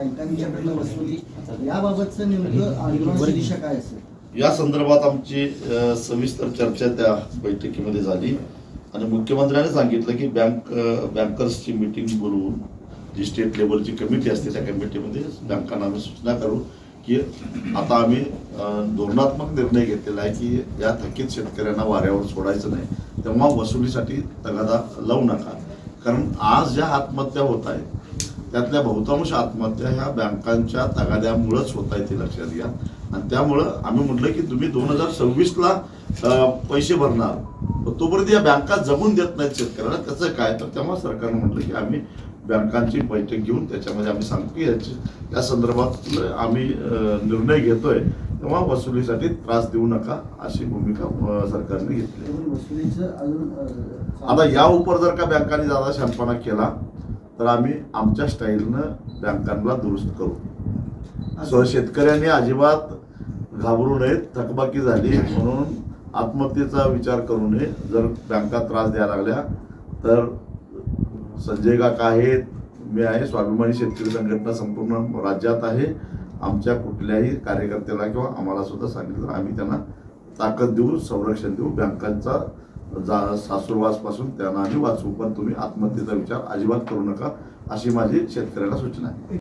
बँकांच्याकडनं वसुली याबाबतचं नेमकं आंदोलनाची दिशा काय असेल या संदर्भात आमची सविस्तर चर्चा त्या बैठकीमध्ये झाली आणि मुख्यमंत्र्यांनी सांगितलं की बँकर्सची मीटिंग बोलवून जी स्टेट लेवलची कमिटी असते त्या कमिटीमध्ये बँकांना आम्ही सूचना करू की आता आम्ही धोरणात्मक निर्णय घेतलेला आहे की या थकीत शेतकऱ्यांना वाऱ्यावर सोडायचं नाही, तेव्हा वसुलीसाठी तगादा लावू नका. कारण आज ज्या आत्महत्या होत आहेत त्यातल्या बहुतांश आत्महत्या ह्या बँकांच्या तगाद्यामुळेच होत आहेत, हे लक्षात घ्या. आणि त्यामुळं आम्ही म्हटलं की तुम्ही 2026ला पैसे भरणार, तोपर्यंत या बँका जमून देत नाहीत शेतकऱ्याला, त्याचं काय. तर तेव्हा सरकारनं म्हटलं की आम्ही बँकांची बैठक घेऊन त्याच्यामध्ये आम्ही सांगतो की या संदर्भात आम्ही निर्णय घेतोय, तेव्हा वसुलीसाठी त्रास देऊ नका अशी भूमिका सरकारने घेतली. आता या उपर जर का बँकांनी जादा शहाणपणा केला तर आम्ही आमच्या स्टाईलनं बँकांना दुरुस्त करू. शेतकऱ्यांनी अजिबात घाबरू नयेत, थकबाकी झाली म्हणून आत्महत्येचा विचार करू नये. जर बँका त्रास द्यायला लागल्या तर संजय काका आहेत, मी आहे, स्वाभिमानी शेतकरी संघटना संपूर्ण राज्यात आहे. आमच्या कुठल्याही कार्यकर्त्याला किंवा आम्हाला सुद्धा सांगितलं तर आम्ही त्यांना ताकद देऊ, संरक्षण देऊ, बँकांचा सासूरवासपासून त्यांना आम्ही वाचवू. पण तुम्ही आत्महत्येचा विचार अजिबात करू नका अशी माझी शेतकऱ्याला सूचना आहे.